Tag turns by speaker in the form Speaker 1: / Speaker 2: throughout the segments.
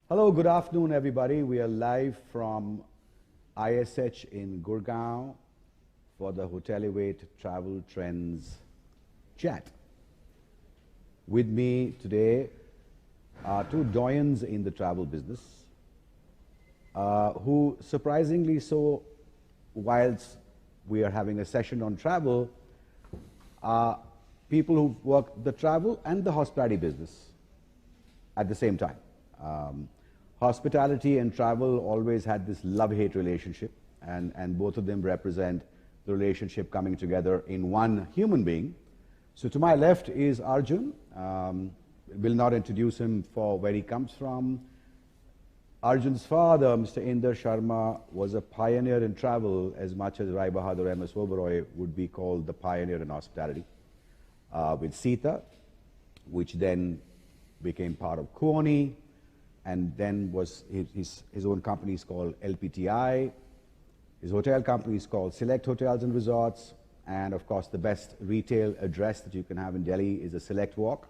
Speaker 1: Hello, good afternoon, everybody. We are live from ISH in Gurgaon for the Hotelivate Travel Trends chat. With me today are two doyens in the travel business who, surprisingly so, whilst we are having a session on travel, are people who work the travel and the hospitality business at the same time. Hospitality and travel always had this love-hate relationship, and both of them represent the relationship coming together in one human being. So to my left is Arjun. Will not introduce him for where he comes from. Arjun's father, Mr. Sharma, was a pioneer in travel as much as Rai Bahadur M.S. Oberoi would be called the pioneer in hospitality. With Sita, which then became part of Keswani, and then was his own company is called LPTI. His hotel company is called Select Hotels and Resorts. And of course, the best retail address that you can have in Delhi is a Select Walk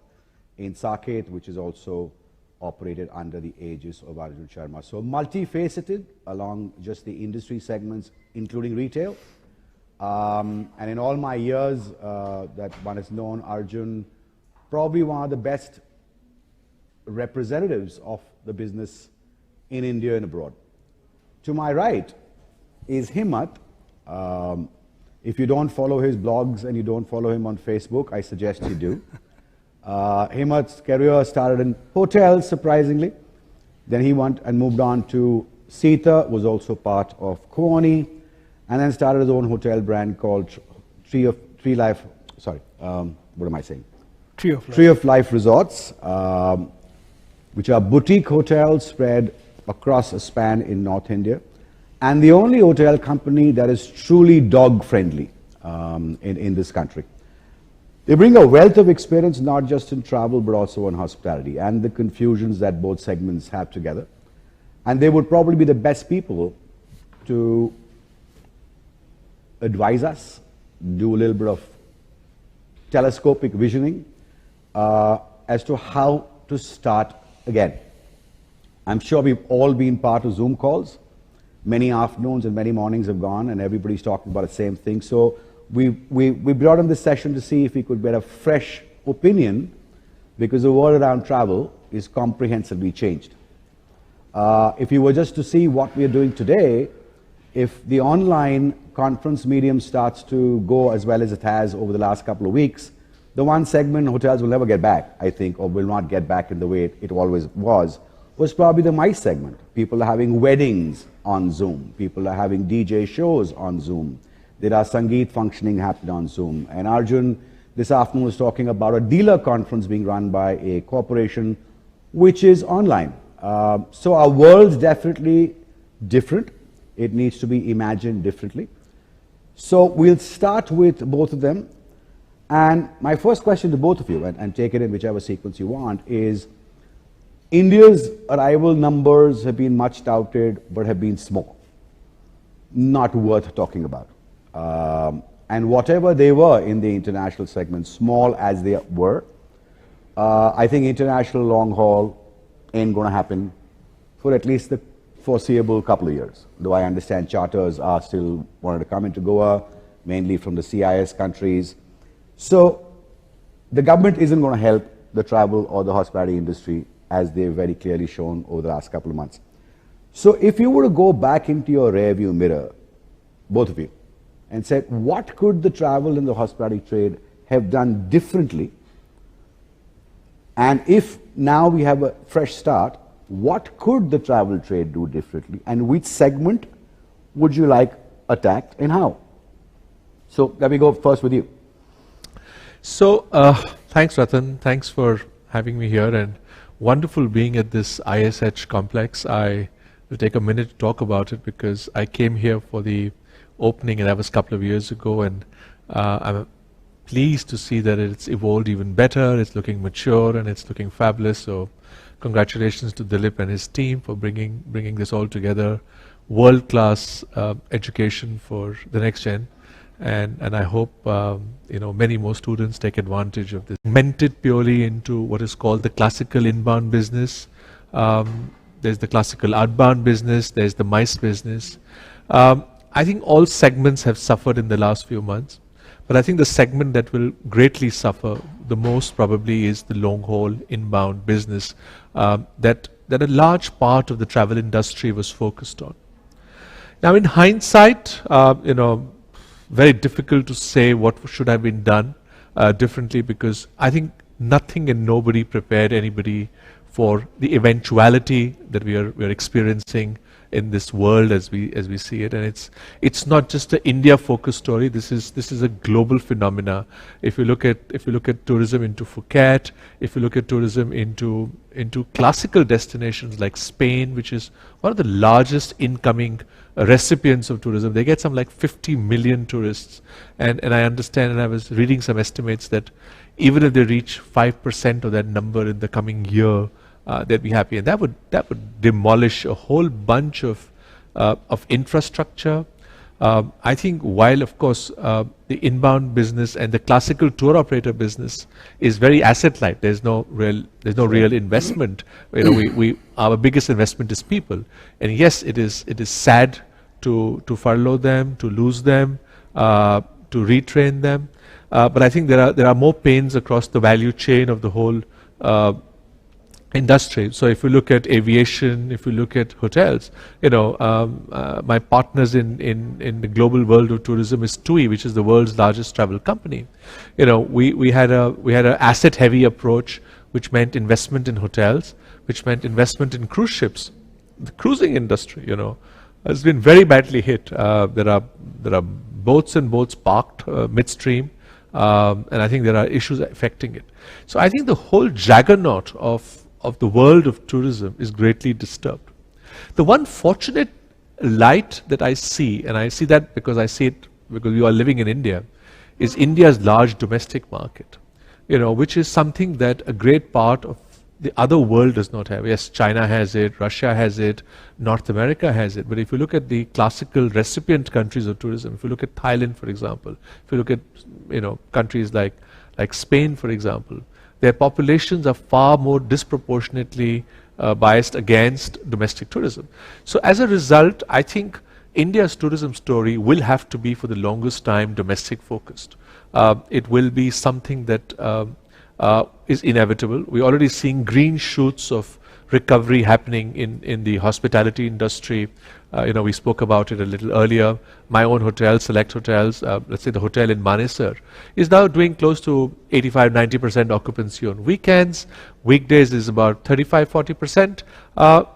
Speaker 1: in Saket, which is also operated under the aegis of Arjun Sharma. So multifaceted along just the industry segments, including retail. And in all my years that one has known Arjun, probably one of the best representatives of the business in India and abroad. To my right is Himmat. If you don't follow his blogs and you don't follow him on Facebook, I suggest you do. Himmat's career started in hotels, surprisingly. Then he went and moved on to Sita, was also part of Keswani, and then started his own hotel brand called Tree of Life Resorts, which are boutique hotels spread across a span in North India, and the only hotel company that is truly dog-friendly in this country. They bring a wealth of experience, not just in travel, but also in hospitality, and the confusions that both segments have together. And they would probably be the best people to advise us, do a little bit of telescopic visioning as to how to start again. I'm sure we've all been part of Zoom calls. Many afternoons and many mornings have gone, and everybody's talking about the same thing. So we brought in this session to see if we could get a fresh opinion, because the world around travel is comprehensively changed. If you were just to see what we are doing today, if the online conference medium starts to go as well as it has over the last couple of weeks, the one segment hotels will never get back, I think, or will not get back in the way it always was probably the MICE segment. People are having weddings on Zoom. People are having DJ shows on Zoom. There are Sangeet functioning happening on Zoom. And Arjun this afternoon was talking about a dealer conference being run by a corporation which is online. So our world's definitely different. It needs to be imagined differently. So we'll start with both of them. And my first question to both of you, and take it in whichever sequence you want, is India's arrival numbers have been much touted, but have been small. Not worth talking about. And whatever they were in the international segment, small as they were, I think international long haul ain't going to happen for at least the foreseeable couple of years. Though I understand charters are still wanting to come into Goa, mainly from the CIS countries. So the government isn't going to help the travel or the hospitality industry, as they've very clearly shown over the last couple of months. So if you were to go back into your rearview mirror, both of you, and said, what could the travel and the hospitality trade have done differently? And if now we have a fresh start, what could the travel trade do differently? And which segment would you like attacked and how? So let me go first with you.
Speaker 2: So thanks, Rattan. Thanks for having me here, and wonderful being at this ISH complex. I will take a minute to talk about it because I came here for the opening, and that was a couple of years ago, and I'm pleased to see that it's evolved even better. It's looking mature and it's looking fabulous. So congratulations to Dilip and his team for bringing this all together. World-class education for the next gen. And I hope many more students take advantage of this. Segmented purely into what is called the classical inbound business. there's the classical outbound business, there's the MICE business. I think all segments have suffered in the last few months, but I think the segment that will greatly suffer the most probably is the long haul inbound business that a large part of the travel industry was focused on. Now, in hindsight, very difficult to say what should have been done differently, because I think nothing and nobody prepared anybody for the eventuality that we are experiencing in this world as we see it. And it's not just an India focused story. This is a global phenomena. If you look at tourism into Phuket, if you look at tourism into classical destinations like Spain, which is one of the largest incoming recipients of tourism, they get some like 50 million tourists. And I understand, and I was reading some estimates that even if they reach 5% of that number in the coming year, they'd be happy, and that would demolish a whole bunch of infrastructure. I think while of course the inbound business and the classical tour operator business is very asset light, there's no real investment. Our biggest investment is people, and yes, it is sad to furlough them, to lose them, to retrain them. But I think there are more pains across the value chain of the whole industry. So if you look at aviation, if you look at hotels, my partners in the global world of tourism is TUI, which is the world's largest travel company. We had a asset heavy approach, which meant investment in hotels, which meant investment in cruise ships. The cruising industry, has been very badly hit. There are boats parked midstream. And I think there are issues affecting it. So I think the whole juggernaut of the world of tourism is greatly disturbed. The one fortunate light that I see, and I see that because we are living in India, is India's large domestic market, which is something that a great part of the other world does not have. Yes, China has it, Russia has it, North America has it. But if you look at the classical recipient countries of tourism, if you look at Thailand, for example, if you look at countries like Spain, for example, their populations are far more disproportionately biased against domestic tourism. So as a result, I think India's tourism story will have to be for the longest time domestic focused. It will be something that is inevitable. We're already seeing green shoots of recovery happening in the hospitality industry. We spoke about it a little earlier. My own hotel, Select Hotels, let's say the hotel in Manesar, is now doing close to 85-90% occupancy on weekends. Weekdays is about 35-40%.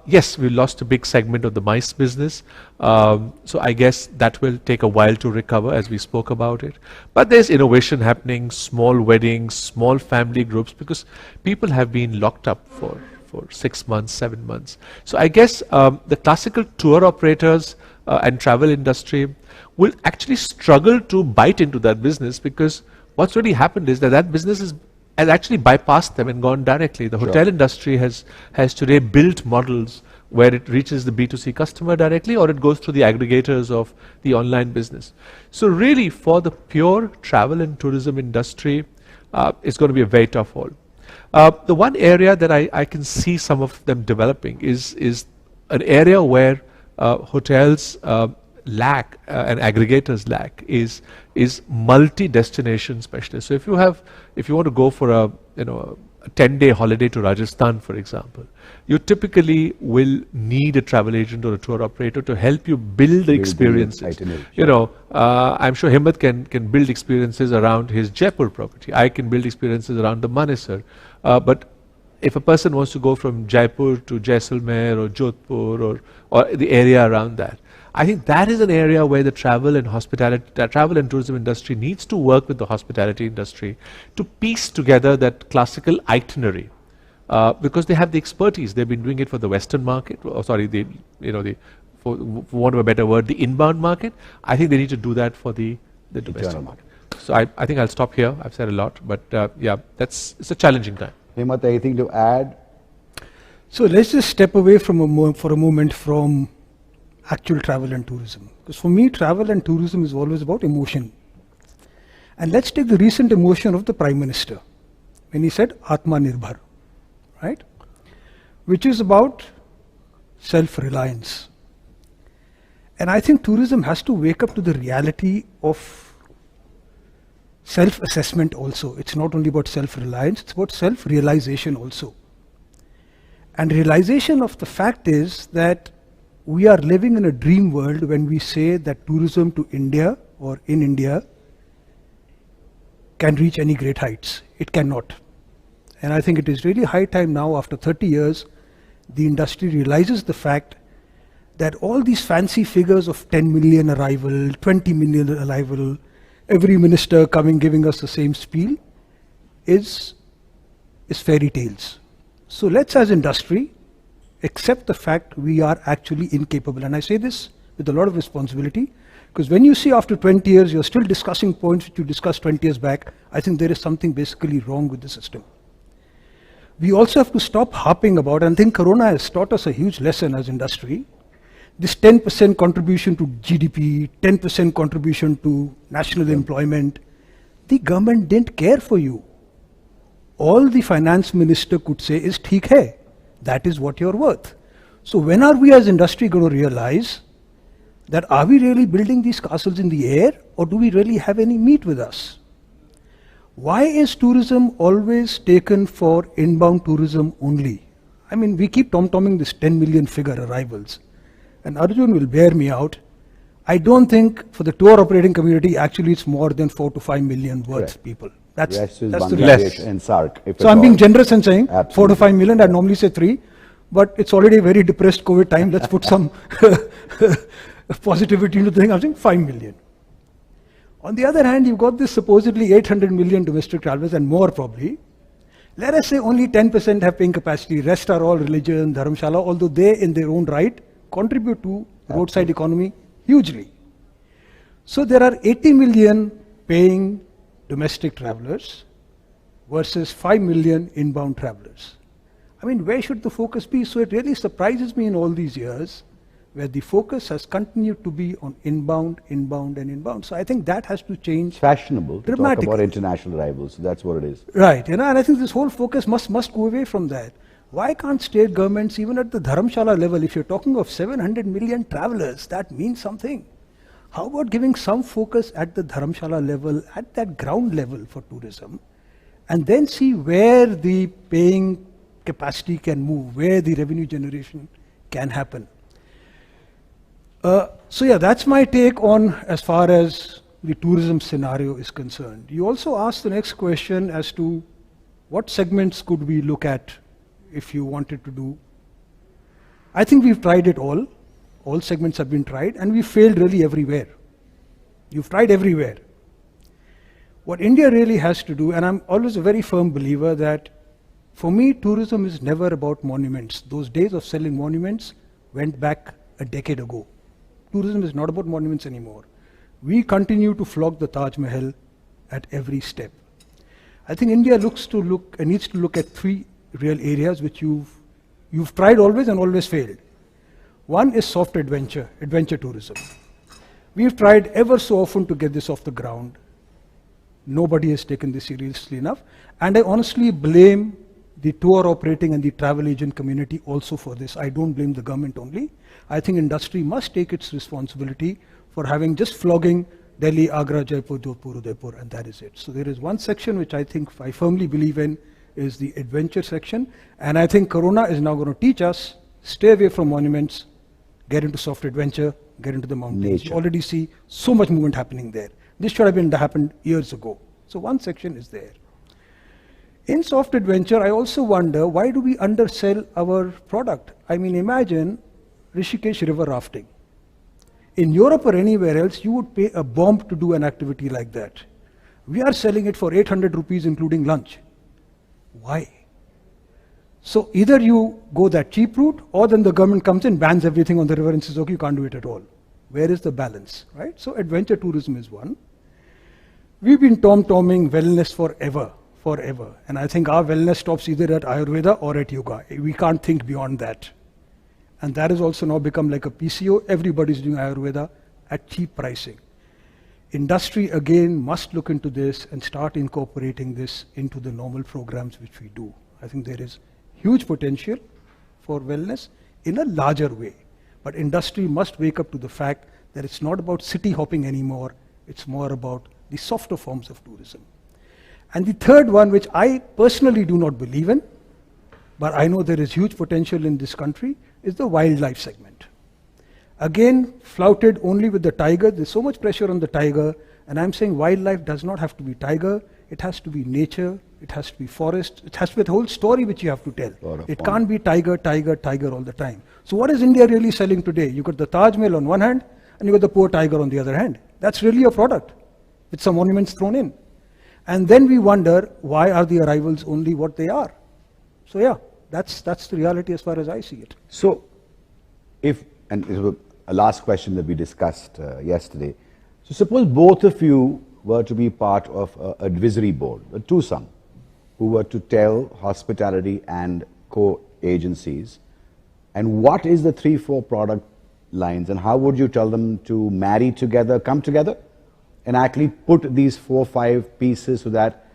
Speaker 2: Yes, we lost a big segment of the MICE business. So I guess that will take a while to recover, as we spoke about it. But there's innovation happening, small weddings, small family groups, because people have been locked up for 6 months, 7 months. So I guess the classical tour operators and travel industry will actually struggle to bite into that business, because what's really happened is that business has actually bypassed them and gone directly. The hotel industry has today built models where it reaches the B2C customer directly, or it goes through the aggregators of the online business. So really, for the pure travel and tourism industry, it's going to be a very tough haul. The one area that I can see some of them developing is an area where hotels lack and aggregators lack is multi-destination specialists. So if you want to go for a 10-day holiday to Rajasthan, for example, you typically will need a travel agent or a tour operator to help you build the experiences. I'm sure Himmat can build experiences around his Jaipur property. I can build experiences around the Manesar. But if a person wants to go from Jaipur to Jaisalmer or Jodhpur or the area around that, I think that is an area where the travel and tourism industry needs to work with the hospitality industry to piece together that classical itinerary, because they have the expertise. They've been doing it for the Western market, for want of a better word, the inbound market. I think they need to do that for the domestic market. So I think I'll stop here. I've said a lot, but it's a challenging time.
Speaker 1: Himmat, anything to add?
Speaker 3: So let's just step away for a moment from actual travel and tourism. Because for me, travel and tourism is always about emotion. And let's take the recent emotion of the Prime Minister when he said Atma Nirbhar, right? Which is about self-reliance. And I think tourism has to wake up to the reality of self-assessment also. It's not only about self-reliance, it's about self-realization also. And realization of the fact is that we are living in a dream world when we say that tourism to India or in India can reach any great heights. It cannot. And I think it is really high time now, after 30 years, the industry realizes the fact that all these fancy figures of 10 million arrival, 20 million arrival, every minister coming giving us the same spiel is fairy tales. So let's, as industry, accept the fact we are actually incapable. And I say this with a lot of responsibility, because when you see after 20 years you're still discussing points which you discussed 20 years back, I think there is something basically wrong with the system. We also have to stop harping about, and I think Corona has taught us a huge lesson as industry, this 10% contribution to GDP, 10% contribution to national employment. The government didn't care for you. All the finance minister could say is, "Theek hai, that is what you're worth." So when are we as industry going to realize that are we really building these castles in the air, or do we really have any meat with us? Why is tourism always taken for inbound tourism only? I mean, we keep tom-tomming this 10 million figure arrivals. And Arjun will bear me out. I don't think for the tour operating community, actually it's more than 4 to 5 million worth people. That's the
Speaker 1: less and SARC.
Speaker 3: So I'm being generous and saying 4 to 5 million. I'd normally say 3, but it's already a very depressed COVID time. Let's put some positivity into the thing. I'm saying 5 million. On the other hand, you've got this supposedly 800 million domestic travelers and more probably. Let us say only 10% have paying capacity. Rest are all religion, dharamshala, although they in their own right contribute to roadside economy hugely. So there are 80 million paying domestic travelers versus 5 million inbound travelers. I mean, where should the focus be? So it really surprises me in all these years where the focus has continued to be on inbound, inbound and inbound. So I think that has to change.
Speaker 1: Fashionable to talk about international arrivals. So that's what it is.
Speaker 3: Right. And I think this whole focus must go away from that. Why can't state governments, even at the dharamshala level, if you're talking of 700 million travelers, that means something. How about giving some focus at the dharamshala level, at that ground level for tourism, and then see where the paying capacity can move, where the revenue generation can happen. So yeah, that's my take on as far as the tourism scenario is concerned. You also asked the next question as to what segments could we look at if you wanted to do. I think we've tried it all. All segments have been tried and we failed really everywhere. You've tried everywhere. What India really has to do, and I'm always a very firm believer that for me, tourism is never about monuments. Those days of selling monuments went back a decade ago. Tourism is not about monuments anymore. We continue to flog the Taj Mahal at every step. I think India needs to look at 3 real areas which you've tried always and always failed. One is soft adventure tourism. We've tried ever so often to get this off the ground. Nobody has taken this seriously enough. And I honestly blame the tour operating and the travel agent community also for this. I don't blame the government only. I think industry must take its responsibility for having just flogging Delhi, Agra, Jaipur, Jodhpur, Udaipur, and that is it. So there is one section which I think I firmly believe in is the adventure section. And I think Corona is now going to teach us, stay away from monuments, get into soft adventure, get into the mountains.
Speaker 1: Nature.
Speaker 3: You already see so much movement happening there. This should have happened years ago. So one section is there. In soft adventure, I also wonder, why do we undersell our product? I mean, imagine Rishikesh river rafting. In Europe or anywhere else, you would pay a bomb to do an activity like that. We are selling it for 800 rupees including lunch. Why? So either you go that cheap route, or then the government comes in, bans everything on the river and says, okay, you can't do it at all. Where is the balance, right? So adventure tourism is one. We've been tom-tomming wellness forever. And I think our wellness stops either at Ayurveda or at yoga. We can't think beyond that. And that has also now become like a PCO. Everybody's doing Ayurveda at cheap pricing. Industry again must look into this and start incorporating this into the normal programs which we do. I think there is huge potential for wellness in a larger way. But industry must wake up to the fact that it's not about city hopping anymore, it's more about the softer forms of tourism. And the third one, which I personally do not believe in, but I know there is huge potential in this country, is the wildlife segment. Again, flouted only with the tiger. There's so much pressure on the tiger, and I'm saying wildlife does not have to be tiger, it has to be nature, it has to be forest, it has to be the whole story which you have to tell. It can't be tiger, tiger, tiger all the time. So what is India really selling today? You got the Taj Mahal on one hand, and you got the poor tiger on the other hand. That's really a product, with some ornaments thrown in. And then we wonder, why are the arrivals only what they are? So yeah, that's the reality as far as I see it.
Speaker 1: So, and it was a last question that we discussed yesterday. So suppose both of you were to be part of an advisory board, a twosome, who were to tell hospitality and co-agencies, and what is the 3-4 product lines, and how would you tell them to marry together, come together, and actually put these 4-5 pieces so that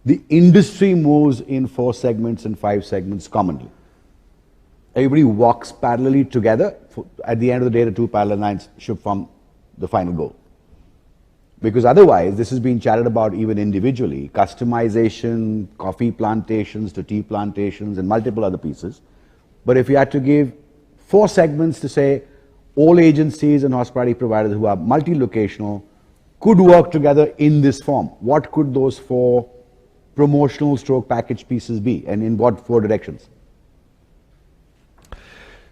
Speaker 1: the industry moves in 4 segments and 5 segments commonly? Everybody walks parallelly together. At the end of the day, the 2 parallel lines should form the final goal. Because otherwise, this has been chatted about even individually, customization, coffee plantations to tea plantations and multiple other pieces. But if you had to give 4 segments to say all agencies and hospitality providers who are multi-locational could work together in this form, what could those 4 promotional stroke package pieces be, and in what 4 directions?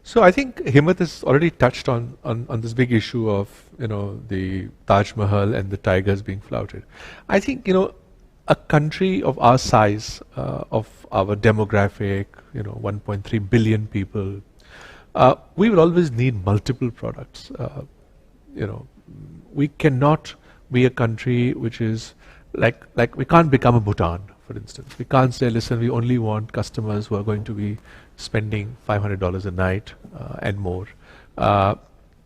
Speaker 2: So I think Himmat has already touched on this big issue of, the Taj Mahal and the tigers being flouted. I think, a country of our size, of our demographic, 1.3 billion people, we will always need multiple products. We cannot be a country which is like we can't become a Bhutan, for instance. We can't say, listen, we only want customers who are going to be spending $500 a night and more.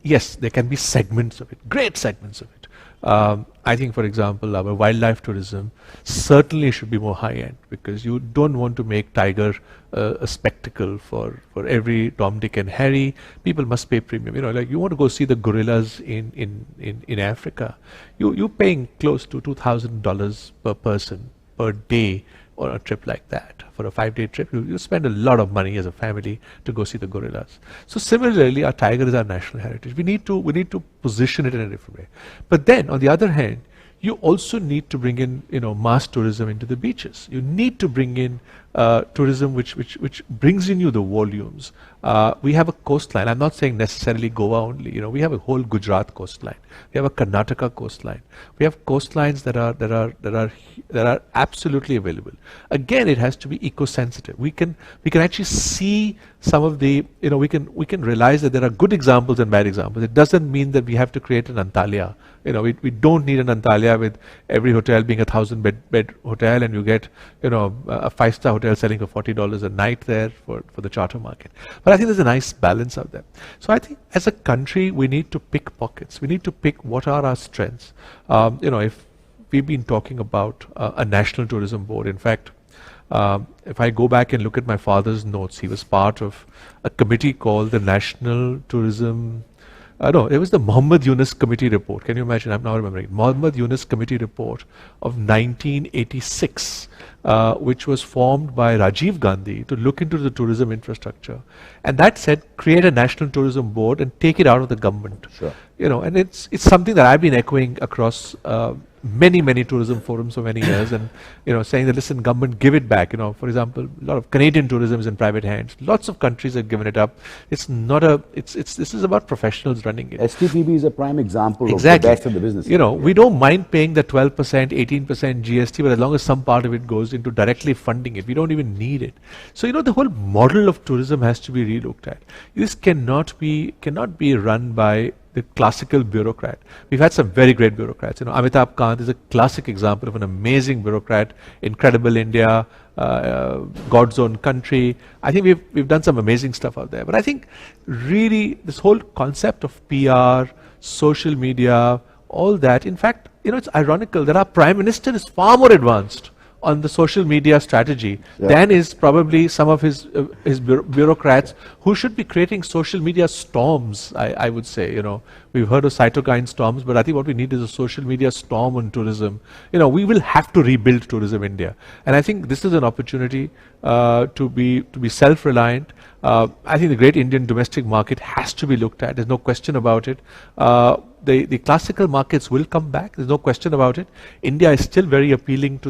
Speaker 2: Yes, there can be segments of it, great segments of it. I think, for example, our wildlife tourism certainly should be more high-end, because you don't want to make tiger a spectacle for every Tom, Dick and Harry. People must pay premium. You want to go see the gorillas in Africa. You're paying close to $2,000 per person per day on a trip like that. For a 5-day trip, you spend a lot of money as a family to go see the gorillas. So similarly, our tiger is our national heritage. We need to position it in a different way. But then, on the other hand, you also need to bring in, mass tourism into the beaches. You need to bring in tourism which brings in you the volumes. We have a coastline. I'm not saying necessarily Goa only. We have a whole Gujarat coastline. We have a Karnataka coastline. We have coastlines that are absolutely available. Again, it has to be eco-sensitive. We can actually see some of the, we can realize that there are good examples and bad examples. It doesn't mean that we have to create an Antalya. We don't need an Antalya with every hotel being a 1,000-bed hotel, and you get, a 5-star hotel selling for $40 a night there for the charter market. But I think there's a nice balance out there. So I think as a country, we need to pick pockets. We need to pick what are our strengths. If we've been talking about a national tourism board, in fact, if I go back and look at my father's notes, he was part of a committee called the National Tourism. No, it was the Muhammad Yunus Committee report. Can you imagine? I'm now remembering. Muhammad Yunus Committee report of 1986, which was formed by Rajiv Gandhi to look into the tourism infrastructure. And that said, create a national tourism board and take it out of the government.
Speaker 1: Sure.
Speaker 2: And it's something that I've been echoing across many tourism forums for many years, and saying that, listen, government, give it back. For example, a lot of Canadian tourism is in private hands. Lots of countries have given it up. It's not this is about professionals running it.
Speaker 1: STPB is a prime example
Speaker 2: Exactly.
Speaker 1: of the best of the business.
Speaker 2: We don't mind paying the 12%, 18% GST, but as long as some part of it goes into directly funding it, we don't even need it. So the whole model of tourism has to be relooked at. This cannot be run by the classical bureaucrat. We've had some very great bureaucrats. Amitabh Kant is a classic example of an amazing bureaucrat. Incredible India, God's Own Country. I think we've done some amazing stuff out there. But I think really this whole concept of PR, social media, all that. In fact, it's ironical that our Prime Minister is far more advanced on the social media strategy than is probably some of his bureaucrats who should be creating social media storms. I would say, we've heard of cytokine storms, but I think what we need is a social media storm on tourism. We will have to rebuild tourism India, and I think this is an opportunity to be self-reliant. I think the great Indian domestic market has to be looked at. There's no question about it. The classical markets will come back. There's no question about it. India is still very appealing to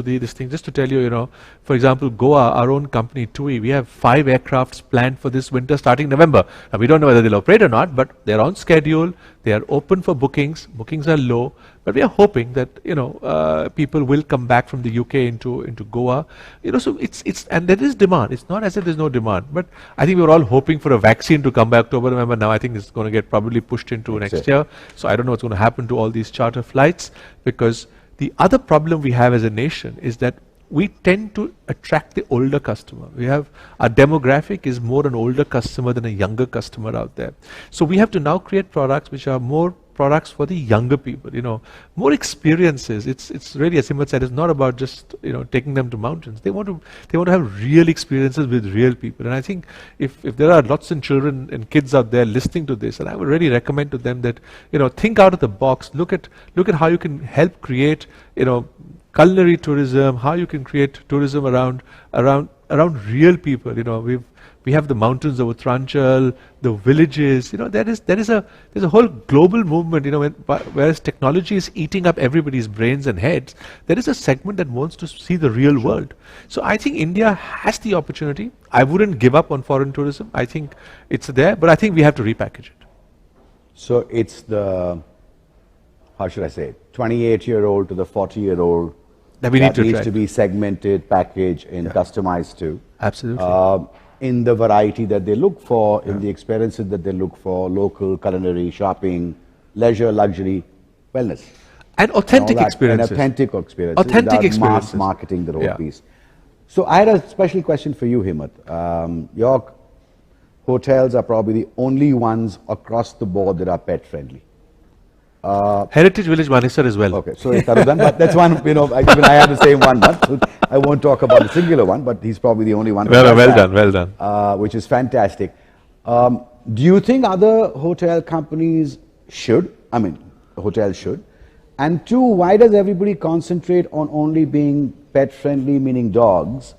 Speaker 2: this thing. Just to tell you, for example, Goa, our own company, TUI, we have 5 aircrafts planned for this winter starting November. Now, we don't know whether they'll operate or not, but they're on schedule. They are open for bookings. Bookings are low, but we are hoping that people will come back from the UK into Goa. So it's and there is demand. It's not as if there's no demand, but I think we're all hoping for a vaccine to come back October, November. Now I think it's going to get probably pushed into next year. So I don't know what's going to happen to all these charter flights, because the other problem we have as a nation is that we tend to attract the older customer. Our demographic is more an older customer than a younger customer out there. So we have to now create products which are more products for the younger people, more experiences. It's really, as Himmat said, it's not about just, taking them to mountains. They want to have real experiences with real people. And I think if there are lots of children and kids out there listening to this, and I would really recommend to them that, think out of the box, look at how you can help create, culinary tourism, how you can create tourism around real people. We have the mountains of Uttaranchal, the villages. There's a whole global movement. Whereas technology is eating up everybody's brains and heads, there is a segment that wants to see the real world. So I think India has the opportunity. I wouldn't give up on foreign tourism. I think it's there, but I think we have to repackage it.
Speaker 1: So it's the, how should I say, 28-year-old to the 40-year-old
Speaker 2: that we need to
Speaker 1: needs to be segmented, packaged, and customized to.
Speaker 2: Absolutely.
Speaker 1: In the variety that they look for, in the experiences that they look for, local, culinary, shopping, leisure, luxury, wellness.
Speaker 2: And authentic experiences.
Speaker 1: And authentic experiences.
Speaker 2: Authentic experiences.
Speaker 1: Mass marketing the whole piece. So I had a special question for you, Himmat. Your hotels are probably the only ones across the board that are pet friendly.
Speaker 2: Heritage Village Manesar as well.
Speaker 1: Okay, so but that's one, even I have the same one, but I won't talk about the singular one, but he's probably the only one.
Speaker 2: Well done.
Speaker 1: Which is fantastic. Do you think other hotel companies hotels should? And 2, why does everybody concentrate on only being pet friendly, meaning dogs?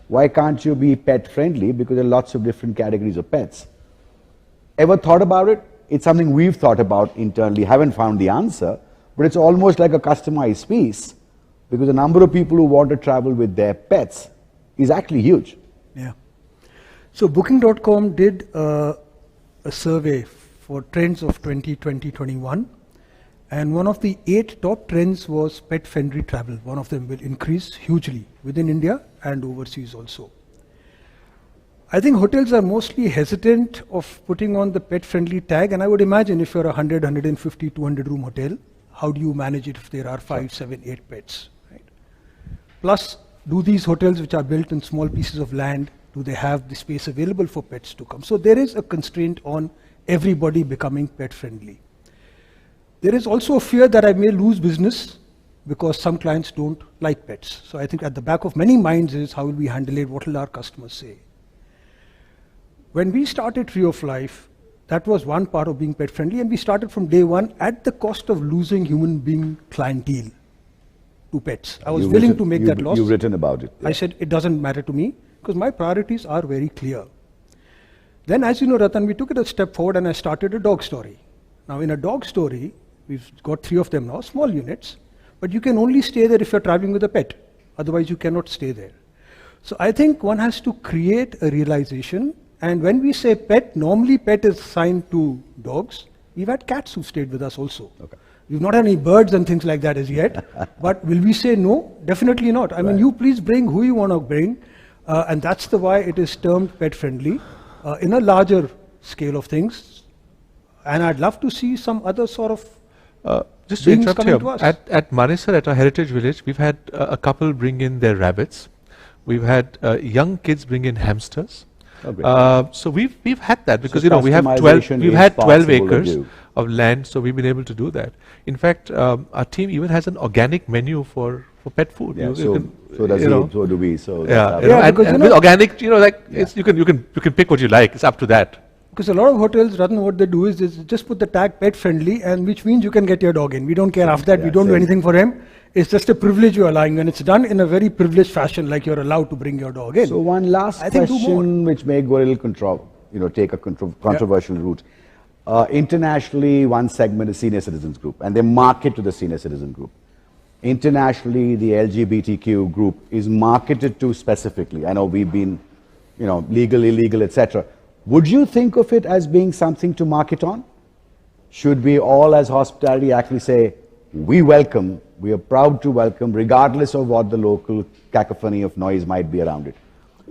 Speaker 1: Why can't you be pet friendly? Because there are lots of different categories of pets. Ever thought about it? It's something we've thought about internally, haven't found the answer, but it's almost like a customized piece, because the number of people who want to travel with their pets is actually huge.
Speaker 3: Yeah. So Booking.com did a survey for trends of 2020-21, and one of the 8 top trends was pet-friendly travel. One of them will increase hugely within India and overseas also. I think hotels are mostly hesitant of putting on the pet-friendly tag, and I would imagine if you're a 100, 150, 200 room hotel, how do you manage it if there are 5, 7, 8 pets? Right? Plus, do these hotels which are built in small pieces of land, do they have the space available for pets to come? So there is a constraint on everybody becoming pet-friendly. There is also a fear that I may lose business because some clients don't like pets. So I think at the back of many minds is how will we handle it, what will our customers say? When we started Tree of Life, that was one part of being pet friendly, and we started from day one at the cost of losing human being clientele to pets. I was willing to make that loss.
Speaker 1: You've written about it.
Speaker 3: I said it doesn't matter to me because my priorities are very clear. Then, as you know, Rattan, we took it a step forward and I started a dog story. Now in a dog story, we've got 3 of them now, small units, but you can only stay there if you're traveling with a pet. Otherwise you cannot stay there. So I think one has to create a realization. And when we say pet, normally pet is assigned to dogs. We've had cats who stayed with us also. Okay. We've not had any birds and things like that as yet. But will we say no? Definitely not. I mean, you please bring who you want to bring. And that's the why it is termed pet friendly in a larger scale of things. And I'd love to see some other sort of
Speaker 2: just to interrupt here, at Manesar, at our heritage village, we've had a couple bring in their rabbits. We've had young kids bring in hamsters. So we've had that because we have 12 acres of land, so we've been able to do that. In fact, our team even has an organic menu for for pet food.
Speaker 1: Yeah,
Speaker 2: You
Speaker 1: so
Speaker 2: can,
Speaker 1: does
Speaker 2: you
Speaker 1: he,
Speaker 2: know.
Speaker 1: so do we. So
Speaker 2: Yeah,
Speaker 1: that's
Speaker 2: you know,
Speaker 3: Yeah,
Speaker 2: and,
Speaker 3: because,
Speaker 2: and
Speaker 3: you
Speaker 2: with
Speaker 3: know-
Speaker 2: organic, like it's, you can pick what you like. It's up to that.
Speaker 3: Because a lot of hotels, Rattan, what they do is just put the tag pet friendly, and which means you can get your dog in. We don't care after that.
Speaker 1: Yeah,
Speaker 3: We don't do
Speaker 1: same.
Speaker 3: anything for him. It's just a privilege you're allowing, and it's done in a very privileged fashion, like you're allowed to bring your dog in.
Speaker 1: So one last
Speaker 3: I think do more.
Speaker 1: question, which may go a little take a controversial route. Internationally, one segment is senior citizens group, and they market to the senior citizen group. Internationally, the LGBTQ group is marketed to specifically. I know we've been, legal, illegal, etc. Would you think of it as being something to market on? Should we all, as hospitality, actually say, we are proud to welcome, regardless of what the local cacophony of noise might be around it?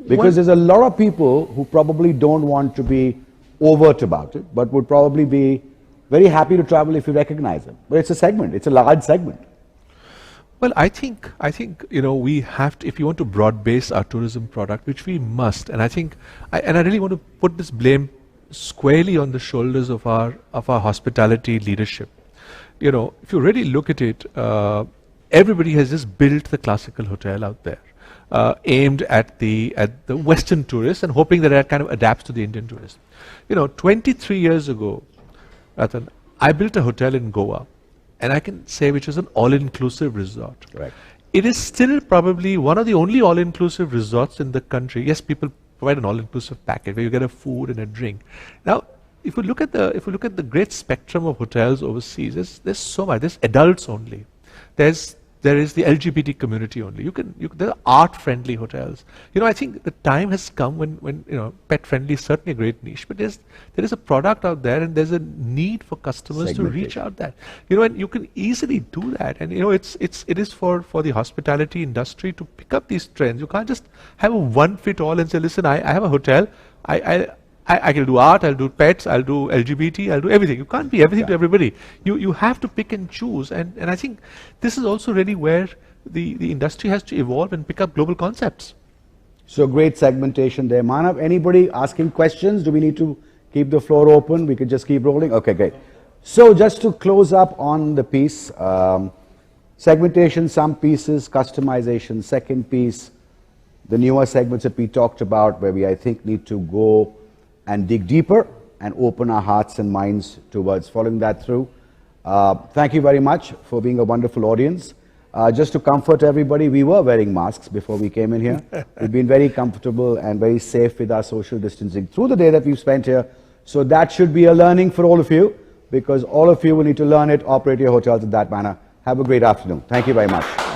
Speaker 1: Because there's a lot of people who probably don't want to be overt about it, but would probably be very happy to travel if you recognize them. But it's a segment, it's a large segment.
Speaker 2: Well, I think we have to, if you want to broad base our tourism product, which we must, and I think, I really want to put this blame squarely on the shoulders of our hospitality leadership. If you really look at it, everybody has just built the classical hotel out there, aimed at the Western tourist and hoping that it kind of adapts to the Indian tourist. 23 years ago, Rattan, I built a hotel in Goa, and I can say which is an all-inclusive resort.
Speaker 1: Right.
Speaker 2: It is still probably one of the only all-inclusive resorts in the country. Yes, people provide an all-inclusive package where you get a food and a drink. Now, if you look at the great spectrum of hotels overseas, there's so much. There's adults only. There is the LGBT community only. There are art-friendly hotels. I think the time has come when pet-friendly is certainly a great niche, but there is a product out there, and there's a need for customers to reach out there. And you can easily do that. And it is for the hospitality industry to pick up these trends. You can't just have a one-fit-all and say, listen, I have a hotel. I can do art, I'll do pets, I'll do LGBT, I'll do everything. You can't be everything to everybody. You have to pick and choose. And I think this is also really where the industry has to evolve and pick up global concepts.
Speaker 1: So great segmentation there. Manav, anybody asking questions? Do we need to keep the floor open? We could just keep rolling? Okay, great. So just to close up on the piece, segmentation, some pieces, customization, second piece, the newer segments that we talked about where we, I think, need to go and dig deeper and open our hearts and minds towards following that through. Thank you very much for being a wonderful audience. Just to comfort everybody, we were wearing masks before we came in here. We've been very comfortable and very safe with our social distancing through the day that we've spent here. So that should be a learning for all of you, because all of you will need to learn it, operate your hotels in that manner. Have a great afternoon. Thank you very much.